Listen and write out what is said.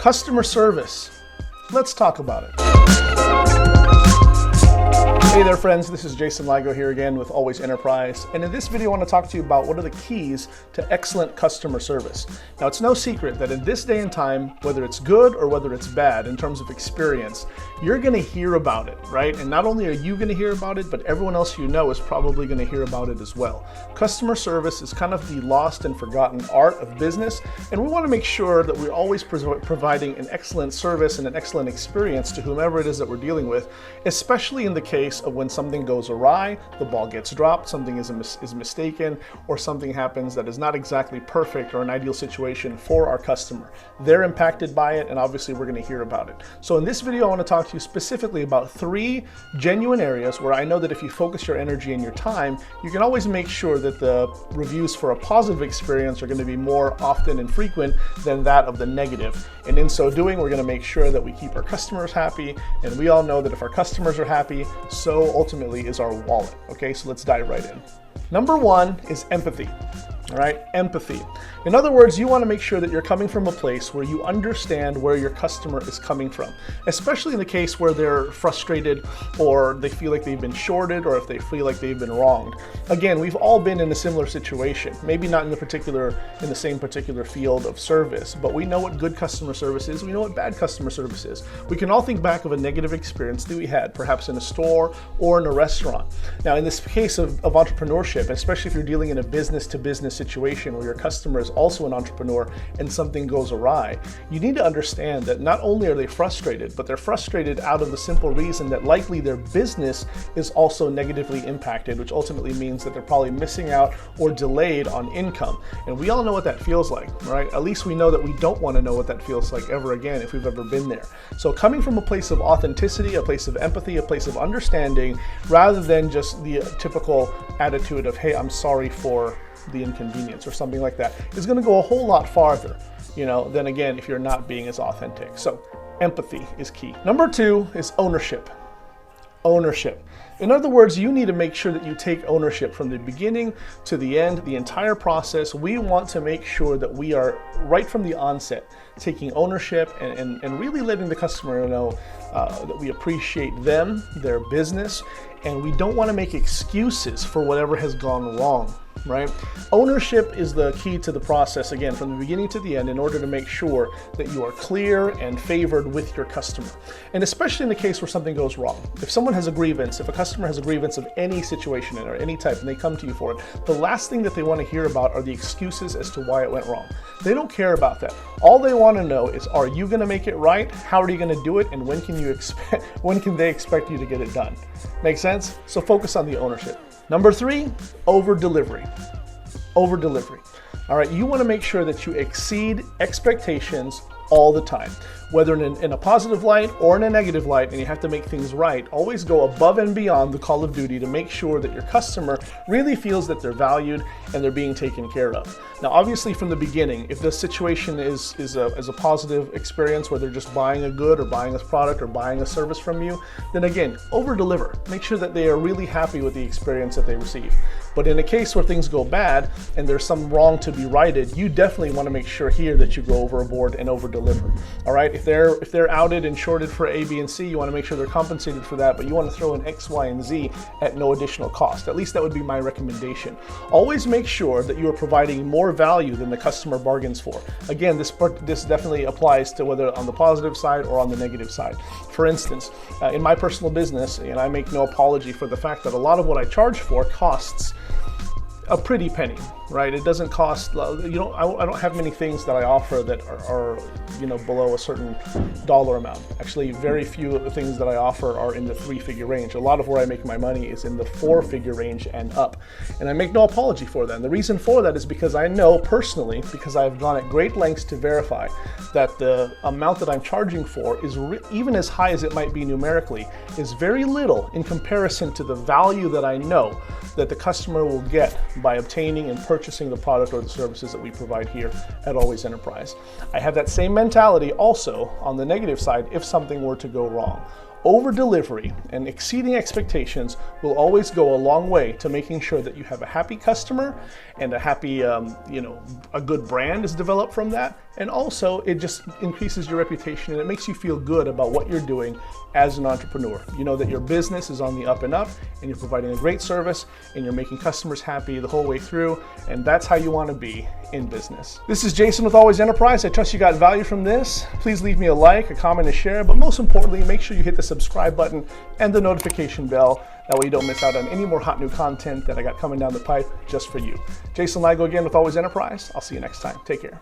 Customer service. Let's talk about it. Hey there friends, this is Jason Ligo here again with Always Enterprise, and in this video I want to talk to you about what are the keys to excellent customer service. Now it's no secret that in this day and time, whether it's good or whether it's bad in terms of experience, you're going to hear about it, right? And not only are you going to hear about it, but everyone else you know is probably going to hear about it as well. Customer service is kind of the lost and forgotten art of business, and we want to make sure that we're always providing an excellent service and an excellent experience to whomever it is that we're dealing with, especially in the case of when something goes awry, the ball gets dropped, something is mistaken, or something happens that is not exactly perfect or an ideal situation for our customer. They're impacted by it, and obviously we're going to hear about it. So in this video I want to talk to you specifically about 3 genuine areas where I know that if you focus your energy and your time, you can always make sure that the reviews for a positive experience are going to be more often and frequent than that of the negative. And in so doing, we're going to make sure that we keep our customers happy, and we all know that if our customers are happy, so ultimately is our wallet. Okay, so let's dive right in. Number 1 is empathy. All right, empathy. In other words, you want to make sure that you're coming from a place where you understand where your customer is coming from, especially in the case where they're frustrated or they feel like they've been shorted or if they feel like they've been wronged. Again, we've all been in a similar situation, maybe not in the same particular field of service, but we know what good customer service is, we know what bad customer service is. We can all think back of a negative experience that we had, perhaps in a store or in a restaurant. Now, in this case of entrepreneurship, especially if you're dealing in a business-to-business situation where your customer is also an entrepreneur and something goes awry, you need to understand that not only are they frustrated, but they're frustrated out of the simple reason that likely their business is also negatively impacted, which ultimately means that they're probably missing out or delayed on income. And we all know what that feels like, right? At least we know that we don't want to know what that feels like ever again if we've ever been there. So coming from a place of authenticity, a place of empathy, a place of understanding, rather than just the typical attitude of, hey, I'm sorry for the inconvenience or something like that, is going to go a whole lot farther, than again if you're not being as authentic. So empathy is key. Number 2 is ownership. Ownership. In other words, you need to make sure that you take ownership from the beginning to the end, the entire process. We want to make sure that we are right from the onset taking ownership and really letting the customer know that we appreciate them, their business, and we don't want to make excuses for whatever has gone wrong. Right? Ownership is the key to the process, again, from the beginning to the end, in order to make sure that you are clear and favored with your customer. And especially in the case where something goes wrong. If someone has a grievance, if a customer has a grievance of any situation or any type, and they come to you for it, the last thing that they want to hear about are the excuses as to why it went wrong. They don't care about that. All they want to know is, are you going to make it right? How are you going to do it? And when can they expect you to get it done? Make sense? So focus on the ownership. Number 3, over-delivery. Over-delivery. All right, you want to make sure that you exceed expectations all the time, whether in a positive light or in a negative light, and you have to make things right. Always go above and beyond the call of duty to make sure that your customer really feels that they're valued and they're being taken care of. Now, obviously from the beginning, if the situation is a positive experience where they're just buying a good or buying a product or buying a service from you, then again, over-deliver. Make sure that they are really happy with the experience that they receive. But in a case where things go bad and there's some wrong to be righted, you definitely want to make sure here that you go overboard and over-deliver. All right, if they're outed and shorted for A, B, and C, you want to make sure they're compensated for that, but you want to throw in X, Y, and Z at no additional cost. At least that would be my recommendation. Always make sure that you are providing more value than the customer bargains for. Again, this definitely applies to whether on the positive side or on the negative side. For instance, in my personal business, and I make no apology for the fact that a lot of what I charge for costs a pretty penny, right? It doesn't cost, I don't have many things that I offer that are below a certain dollar amount. Actually, very few things that I offer are in the 3-figure range. A lot of where I make my money is in the 4-figure range and up. And I make no apology for that. And the reason for that is because I know personally, because I've gone at great lengths to verify that the amount that I'm charging for is even as high as it might be numerically, is very little in comparison to the value that I know that the customer will get by obtaining and purchasing the product or the services that we provide here at Always Enterprise. I have that same mentality also on the negative side if something were to go wrong. over delivery and exceeding expectations will always go a long way to making sure that you have a happy customer and a happy, a good brand is developed from that. And also it just increases your reputation and it makes you feel good about what you're doing as an entrepreneur. You know that your business is on the up and up and you're providing a great service and you're making customers happy the whole way through. And that's how you want to be in business. This is Jason with Always Enterprise. I trust you got value from this. Please leave me a like, a comment, a share, but most importantly, make sure you hit the subscribe button and the notification bell. That way you don't miss out on any more hot new content that I got coming down the pipe just for you. Jason Ligo again with Always Enterprise. I'll see you next time. Take care.